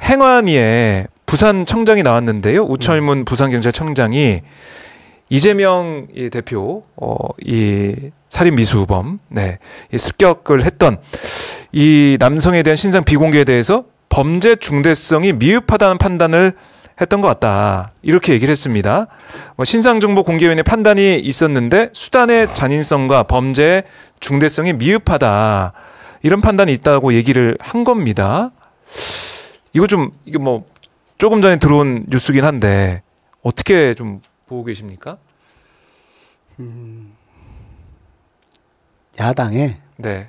행안위에 부산청장이 나왔는데요. 우철문 부산경찰청장이 이재명 이 대표 이 살인 미수범 이 습격을 했던 이 남성에 대한 신상 비공개에 대해서 범죄 중대성이 미흡하다는 판단을 했던 것 같다. 이렇게 얘기를 했습니다. 신상정보공개위원회 판단이 있었는데 수단의 잔인성과 범죄의 중대성이 미흡하다. 이런 판단이 있다고 얘기를 한 겁니다. 이게 뭐 조금 전에 들어온 뉴스긴 한데 어떻게 좀 보고 계십니까? 야당의 네.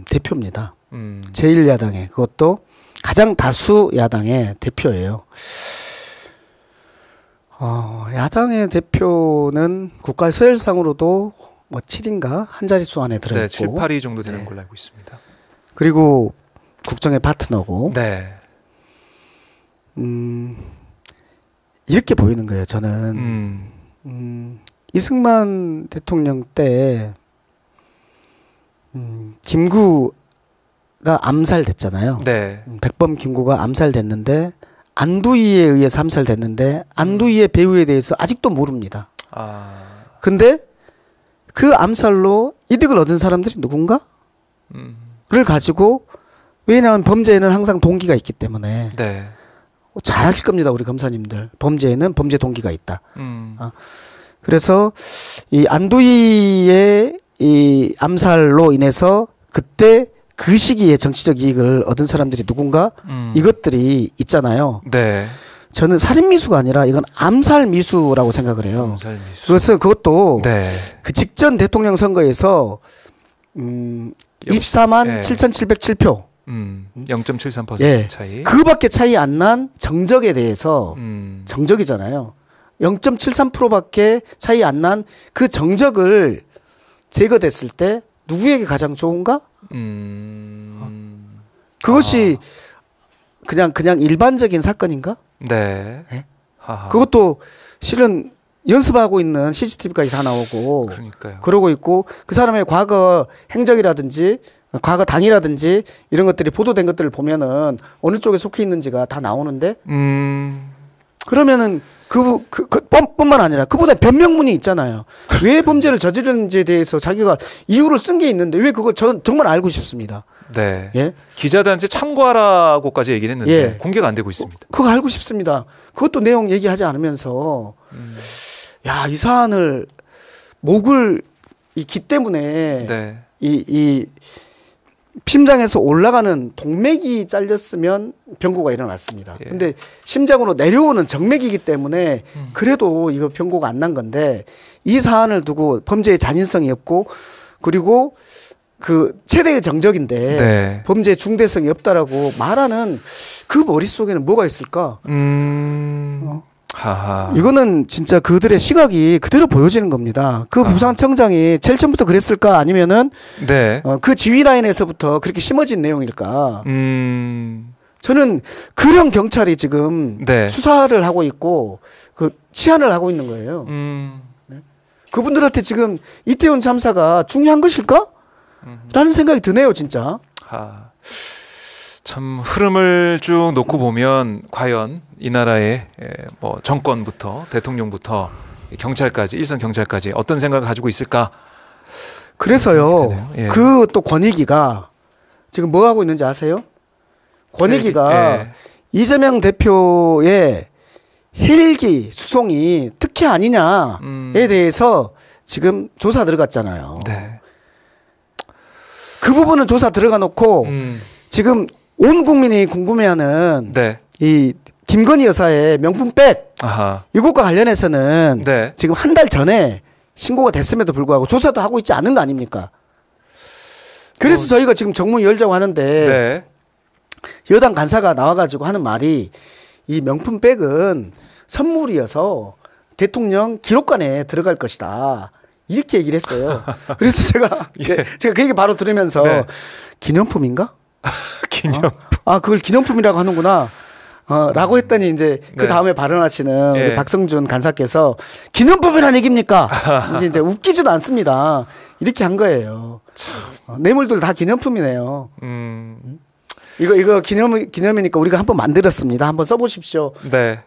대표입니다. 제1야당의 그것도 가장 다수 야당의 대표예요. 야당의 대표는 국가 서열상으로도 뭐 7인가 한 자릿수 안에 들어있고, 네, 7, 8위 정도 되는 걸로 알고 있습니다. 그리고 국정의 파트너고, 네. 이렇게 보이는 거예요. 저는 이승만 대통령 때 김구가 암살됐잖아요. 네. 백범 김구가 암살됐는데 안두희에 의해서 암살됐는데 안두희의 배후에 대해서 아직도 모릅니다. 근데 그 암살로 이득을 얻은 사람들이 누군가? 를 가지고, 왜냐하면 범죄에는 항상 동기가 있기 때문에. 네. 잘 아실 겁니다, 우리 검사님들. 범죄에는 범죄 동기가 있다. 그래서 이 안두희의 이 암살로 인해서 그때 그 시기에 정치적 이익을 얻은 사람들이 누군가? 이것들이 있잖아요. 네. 저는 살인미수가 아니라 이건 암살미수라고 생각을 해요. 암살미수. 그것도 네. 그 직전 대통령 선거에서 24만 7,707표. 0.73% 예. 차이. 그밖에 차이 안 난 정적에 대해서 정적이잖아요. 0.73%밖에 차이 안 난 그 정적을 제거됐을 때 누구에게 가장 좋은가? 그것이 그냥 일반적인 사건인가? 네. 네? 그것도 실은 연습하고 있는 CCTV까지 다 나오고, 그러니까요. 그러고 있고, 그 사람의 과거 행적이라든지 과거 당이라든지 이런 것들이 보도된 것들을 보면은 어느 쪽에 속해 있는지가 다 나오는데, 그러면은 뿐만 아니라 그보다 변명문이 있잖아요. 왜 범죄를 저지르는지에 대해서 자기가 이유를 쓴 게 있는데 왜 그거 저는 정말 알고 싶습니다. 네. 예? 기자들한테 참고하라고까지 얘기를 했는데 예. 공개가 안 되고 있습니다. 그거 알고 싶습니다. 그것도 내용 얘기하지 않으면서 야, 이 사안을 목을 이 기 때문에 네. 이 심장에서 올라가는 동맥이 잘렸으면 병고가 일어났습니다. 예. 근데 심장으로 내려오는 정맥이기 때문에 그래도 이거 병고가 안 난 건데, 이 사안을 두고 범죄의 잔인성이 없고, 그리고 그 최대의 정적인데 네. 범죄의 중대성이 없다라고 말하는 그 머릿속에는 뭐가 있을까? 하하. 이거는 진짜 그들의 시각이 그대로 보여지는 겁니다. 그 부산청장이 제일 처음부터 그랬을까? 아니면은 네. 그 지휘 라인에서부터 그렇게 심어진 내용일까? 저는 그런 경찰이 지금 네. 수사를 하고 있고 그 치안을 하고 있는 거예요. 네? 그분들한테 지금 이태원 참사가 중요한 것일까? 라는 생각이 드네요, 진짜. 참 흐름을 쭉 놓고 보면 과연 이 나라의 뭐 정권부터 대통령부터 경찰까지, 일선 경찰까지 어떤 생각을 가지고 있을까? 그래서요. 예. 그 또 권익위가 지금 뭐 하고 있는지 아세요? 권익위가 예. 이재명 대표의 헬기 수송이 특혜 아니냐에 대해서 지금 조사 들어갔잖아요. 네. 그 부분은 조사 들어가 놓고 지금 온 국민이 궁금해하는 네. 이 김건희 여사의 명품백, 아하. 이것과 관련해서는 네. 지금 한 달 전에 신고가 됐음에도 불구하고 조사도 하고 있지 않은 거 아닙니까? 그래서 저희가 지금 정문 열자고 하는데 네. 여당 간사가 나와가지고 하는 말이, 이 명품백은 선물이어서 대통령 기록관에 들어갈 것이다, 이렇게 얘기를 했어요. 그래서 제가 그 얘기 바로 들으면서 네. 기념품인가? 기념품. 그걸 기념품이라고 하는구나. 라고 했더니 이제 그 네. 다음에 발언하시는 예. 우리 박성준 간사께서 기념품이란 얘기입니까? 이제 웃기지도 않습니다. 이렇게 한 거예요. 뇌물들 다 기념품이네요. 이거 기념이니까 우리가 한번 만들었습니다. 한번 써보십시오. 네.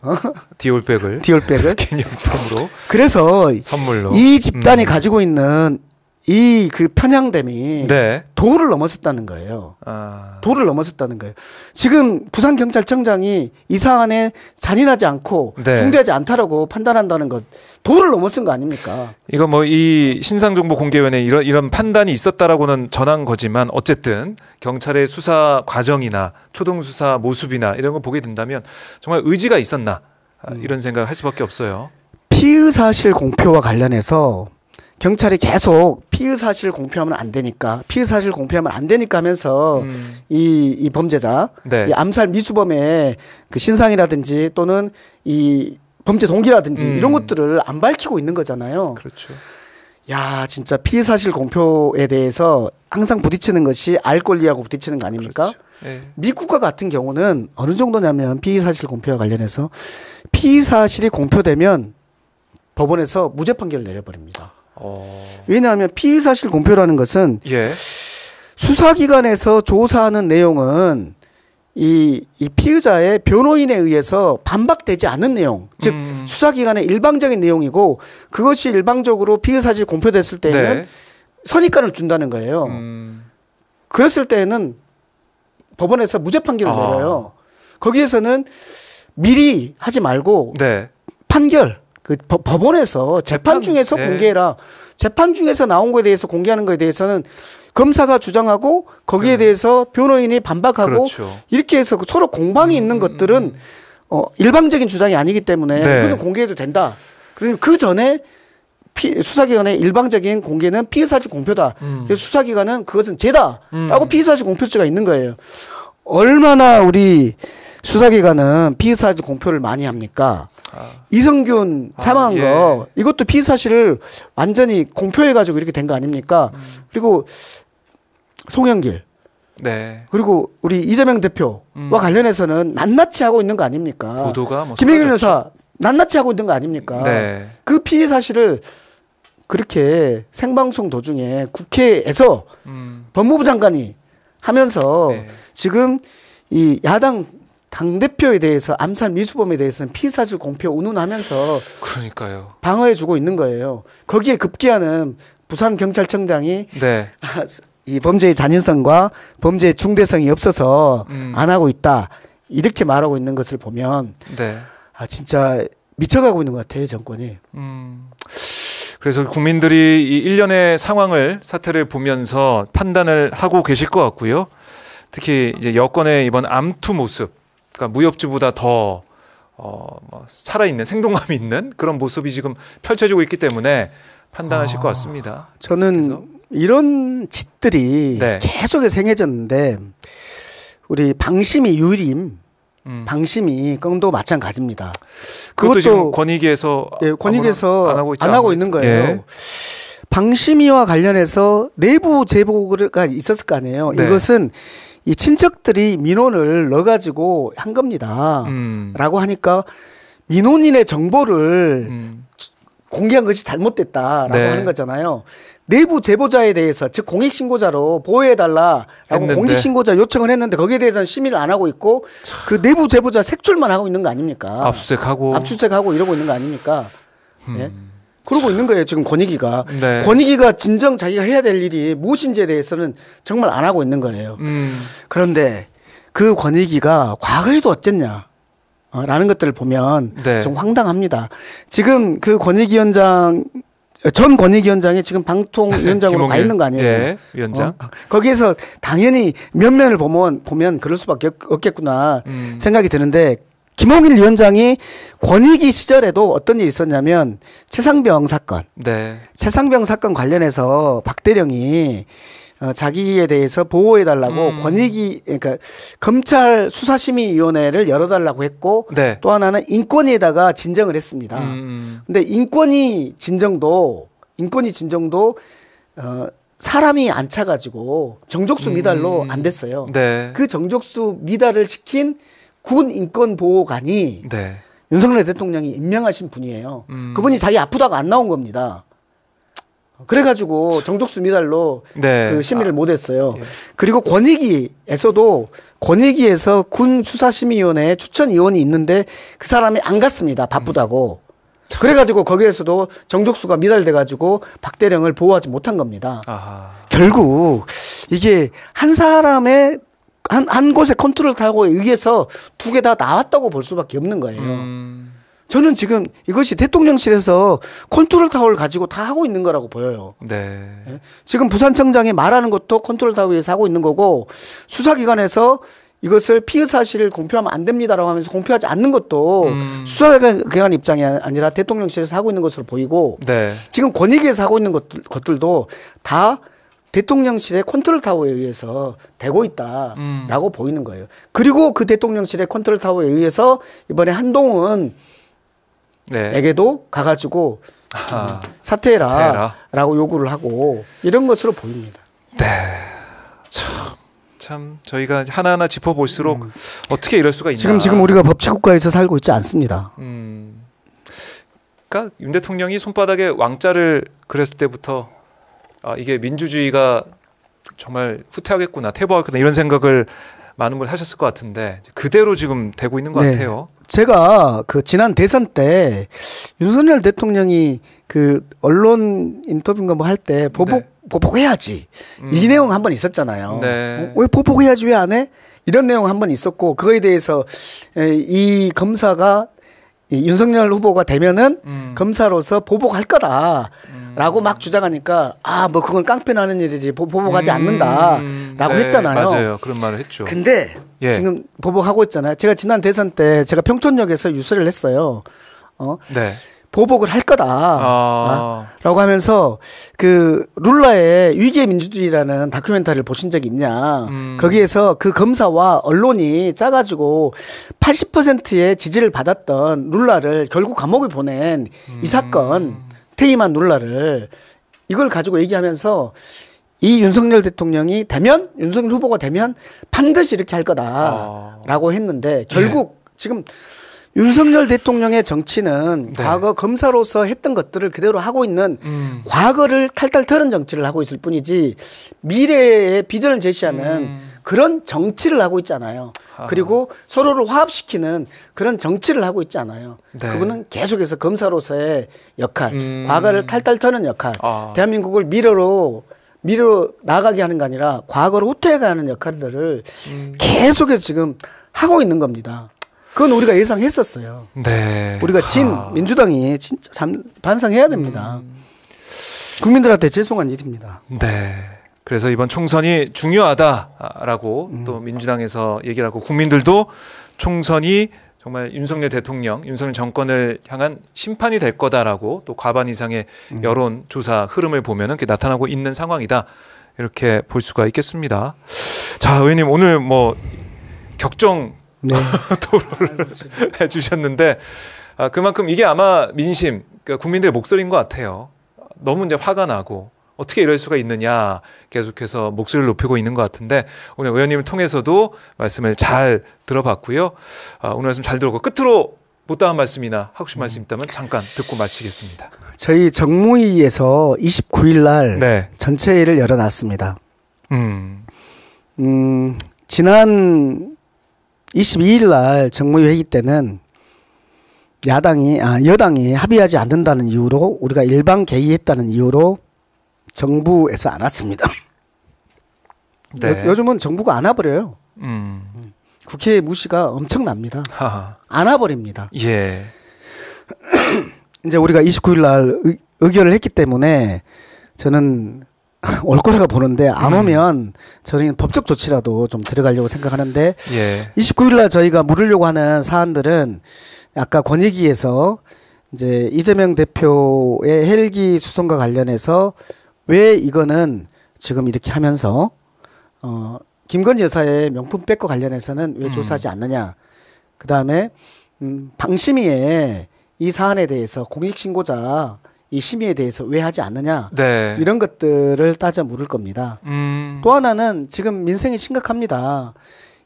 디올백을 기념품으로. 그래서 선물로 이 집단이 가지고 있는 이 그 편향됨이 네. 도를 넘어섰다는 거예요. 도를 넘어섰다는 거예요. 지금 부산경찰청장이 이 사안에 잔인하지 않고 네. 중대하지 않다라고 판단한다는 것, 도를 넘어선 거 아닙니까? 이거 뭐 이 신상정보공개위원회 이런 판단이 있었다라고는 전한 거지만 어쨌든 경찰의 수사 과정이나 초동 수사 모습이나 이런 거 보게 된다면 정말 의지가 있었나 이런 생각을 할 수밖에 없어요. 피의 사실 공표와 관련해서 경찰이 계속 피의 사실 공표하면 안 되니까 하면서 이 범죄자, 네. 이 암살 미수범의 그 신상이라든지 또는 이 범죄 동기라든지 이런 것들을 안 밝히고 있는 거잖아요. 그렇죠. 야, 진짜 피의 사실 공표에 대해서 항상 부딪히는 것이 알 권리하고 부딪히는 거 아닙니까? 그렇죠. 네. 미국과 같은 경우는 어느 정도냐면 피의 사실 공표와 관련해서 피의 사실이 공표되면 법원에서 무죄 판결을 내려버립니다. 왜냐하면 피의 사실 공표라는 것은 예. 수사기관에서 조사하는 내용은 이 피의자의 변호인에 의해서 반박되지 않은 내용, 즉 수사기관의 일방적인 내용이고 그것이 일방적으로 피의 사실 공표됐을 때에는 네. 선입관을 준다는 거예요. 그랬을 때에는 법원에서 무죄 판결을 내려요. 거기에서는 미리 하지 말고 네. 판결, 그 법원에서 재판 중에서 네. 공개해라. 재판 중에서 나온 거에 대해서 공개하는 거에 대해서는 검사가 주장하고 거기에 대해서 변호인이 반박하고 그렇죠. 이렇게 해서 서로 공방이 있는 것들은 일방적인 주장이 아니기 때문에 네. 이거는 공개해도 된다. 그러면 그 전에 수사기관의 일방적인 공개는 피의사실 공표다. 그래서 수사기관은 그것은 죄다라고 피의사실 공표죄가 있는 거예요. 얼마나 우리 수사기관은 피의사실 공표를 많이 합니까? 이성균 사망한 예. 거 이것도 피의사실을 완전히 공표해가지고 이렇게 된 거 아닙니까? 그리고 송영길 네. 그리고 우리 이재명 대표와 관련해서는 낱낱이 하고 있는 거 아닙니까? 보도가 뭐 김혜경 여사 낱낱이 하고 있는 거 아닙니까? 네. 그 피의 사실을 그렇게 생방송 도중에 국회에서 법무부 장관이 하면서 네. 지금 이 야당 당대표에 대해서 암살 미수범에 대해서는 피의사실 공표 운운하면서 그러니까요. 방어해주고 있는 거예요. 거기에 급기야는 부산경찰청장이 네. 이 범죄의 잔인성과 범죄의 중대성이 없어서 안 하고 있다. 이렇게 말하고 있는 것을 보면 네. 진짜 미쳐가고 있는 것 같아요, 정권이. 그래서 국민들이 이 일련의 상황을 사태를 보면서 판단을 하고 계실 것 같고요. 특히 이제 여권의 이번 암투 모습, 그러니까 무협지보다 더 살아있는 생동감이 있는 그런 모습이 지금 펼쳐지고 있기 때문에 판단하실 것 같습니다. 저는 그래서. 이런 짓들이 네. 계속해서 행해졌는데 우리 방심이 유림, 방심이 건도 마찬가지입니다. 그것도 지금 권익위에서 예, 권익위에서 안 하고 있는 거예요. 예. 방심위와 관련해서 내부 제보가 있었을 거 아니에요. 네. 이것은 이 친척들이 민원을 넣어가지고 한 겁니다. 라고 하니까 민원인의 정보를 공개한 것이 잘못됐다라고 네. 하는 거잖아요. 내부 제보자에 대해서 즉 공익신고자로 보호해달라고 공익신고자 요청을 했는데 거기에 대해서는 심의를 안 하고 있고 그 내부 제보자 색출만 하고 있는 거 아닙니까? 압수수색하고 이러고 있는 거 아닙니까? 예? 그러고 있는 거예요 지금 권익위가. 네. 권익위가 진정 자기가 해야 될 일이 무엇인지에 대해서는 정말 안 하고 있는 거예요. 그런데 그 권익위가 과거에도 어쨌냐 라는 것들을 보면 네. 좀 황당합니다. 지금 그 권익위원장 전 권익위원장이 지금 방통위원장으로 가 있는 거 아니에요? 예, 위원장. 거기에서 당연히 면면을 보면 그럴 수밖에 없겠구나 생각이 드는데 김홍일 위원장이 권익위 시절에도 어떤 일이 있었냐면 최상병 사건. 네. 최상병 사건 관련해서 박대령이 자기에 대해서 보호해달라고 권익위 그러니까 검찰 수사심의위원회를 열어달라고 했고 네. 또 하나는 인권위에다가 진정을 했습니다. 근데 인권위 진정도 사람이 안 차가지고 정족수 미달로 안 됐어요. 네. 그 정족수 미달을 시킨 군 인권보호관이 네. 윤석열 대통령이 임명하신 분이에요. 그분이 자기 아프다고 안 나온 겁니다. 그래가지고 정족수 미달로 네. 그 심의를 못했어요. 예. 그리고 권익위에서 군 수사심의위원회 추천위원이 있는데 그 사람이 안 갔습니다. 바쁘다고. 그래가지고 거기에서도 정족수가 미달돼가지고 박대령을 보호하지 못한 겁니다. 아하. 결국 이게 한 사람의 한 곳의 컨트롤 타워에 의해서 두 개 다 나왔다고 볼 수밖에 없는 거예요. 저는 지금 이것이 대통령실에서 컨트롤 타워를 가지고 다 하고 있는 거라고 보여요. 네. 지금 부산청장이 말하는 것도 컨트롤 타워에서 하고 있는 거고 수사기관에서 이것을 피의 사실을 공표하면 안 됩니다라고 하면서 공표하지 않는 것도 수사기관 입장이 아니라 대통령실에서 하고 있는 것으로 보이고 네. 지금 권익위에서 하고 있는 것들도 다 대통령실의 컨트롤 타워에 의해서 되고 있다라고 보이는 거예요. 그리고 그 대통령실의 컨트롤 타워에 의해서 이번에 한동훈 에게도 가가지고 사퇴해라라고 요구를 하고 이런 것으로 보입니다. 네, 참 저희가 하나하나 짚어볼수록 어떻게 이럴 수가 있나. 지금 우리가 법치국가에서 살고 있지 않습니다. 그러니까 윤 대통령이 손바닥에 왕자를 그렸을 때부터 이게 민주주의가 정말 후퇴하겠구나, 퇴보하겠구나 이런 생각을 많은 분 하셨을 것 같은데 그대로 지금 되고 있는 것 같아요. 제가 그 지난 대선 때 윤석열 대통령이 그 언론 인터뷰인가 뭐 할 때 보복해야지 이 내용 한번 있었잖아요. 네. 왜 보복해야지 왜 안 해? 이런 내용 한번 있었고 그거에 대해서 이 검사가 윤석열 후보가 되면은 검사로서 보복할 거다라고 막 주장하니까 뭐 그건 깡패나는 일이지 보복하지 않는다라고 했잖아요. 맞아요. 그런 말을 했죠. 근데 지금 보복하고 있잖아요. 제가 지난 대선 때 제가 평촌역에서 유세를 했어요. 네. 보복을 할 거다라고 하면서 그 룰라의 위기의 민주주의라는 다큐멘터리를 보신 적이 있냐. 거기에서 그 검사와 언론이 짜가지고 80%의 지지를 받았던 룰라를 결국 감옥에 보낸 이 사건, 퇴임한 룰라를 이걸 가지고 얘기하면서 이 윤석열 대통령이 되면, 윤석열 후보가 되면 반드시 이렇게 할 거다라고 했는데 결국 지금 윤석열 대통령의 정치는 과거 검사로서 했던 것들을 그대로 하고 있는 과거를 탈탈 털은 정치를 하고 있을 뿐이지 미래의 비전을 제시하는 그런 정치를 하고 있지 않아요. 그리고 서로를 화합시키는 그런 정치를 하고 있지 않아요. 그분은 계속해서 검사로서의 역할, 과거를 탈탈 털는 역할, 대한민국을 미래로 나아가게 하는 게 아니라 과거로 후퇴해가는 역할들을 계속해서 지금 하고 있는 겁니다. 그건 우리가 예상했었어요. 네. 우리가 민주당이 진짜 반성해야 됩니다. 국민들한테 죄송한 일입니다. 네. 그래서 이번 총선이 중요하다라고 또 민주당에서 얘기를 하고 국민들도 총선이 정말 윤석열 대통령, 윤석열 정권을 향한 심판이 될 거다라고 또 과반 이상의 여론조사 흐름을 보면은 그게 나타나고 있는 상황이다. 이렇게 볼 수가 있겠습니다. 자, 의원님 오늘 뭐 격정 토론을 해주셨는데 그만큼 이게 아마 민심, 그러니까 국민들의 목소리인 것 같아요. 너무 이제 화가 나고 어떻게 이럴 수가 있느냐 계속해서 목소리를 높이고 있는 것 같은데 오늘 의원님을 통해서도 말씀을 잘 들어봤고요. 오늘 말씀 잘 들었고 끝으로 못다한 말씀이나 하고 싶은 말씀 있다면 잠깐 듣고 마치겠습니다. 저희 정무위에서 29일 날 전체 회의를 열어놨습니다. 지난 22일 날 정무위 회의 때는 여당이 합의하지 않는다는 이유로 우리가 일방 개의했다는 이유로 정부에서 안 왔습니다. 요즘은 정부가 안 와버려요. 국회 무시가 엄청납니다. 안 와버립니다. 예. 이제 우리가 29일 날 의결을 했기 때문에 저는 올 거라고 보는데 안 오면 저는 법적 조치라도 좀 들어가려고 생각하는데 29일 날 저희가 물으려고 하는 사안들은 아까 권익위에서 이제 이재명 대표의 헬기 수송과 관련해서 왜 이거는 지금 이렇게 하면서 김건희 여사의 명품 백과 관련해서는 왜 조사하지 않느냐. 그다음에 방심위에 이 사안에 대해서 공익신고자 이 심의에 대해서 왜 하지 않느냐. 이런 것들을 따져 물을 겁니다. 또 하나는 지금 민생이 심각합니다.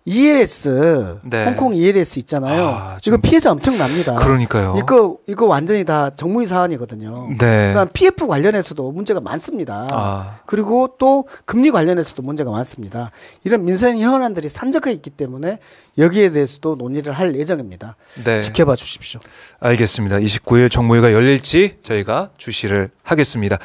ELS, 네. 홍콩 ELS 있잖아요. 이거 피해자 엄청납니다. 그러니까요. 이거 완전히 다 정무위 사안이거든요. 네. 그다음 PF 관련해서도 문제가 많습니다. 그리고 또 금리 관련해서도 문제가 많습니다. 이런 민생 현안들이 산적해 있기 때문에 여기에 대해서도 논의를 할 예정입니다. 네. 지켜봐 주십시오. 알겠습니다. 29일 정무위가 열릴지 저희가 주시를 하겠습니다.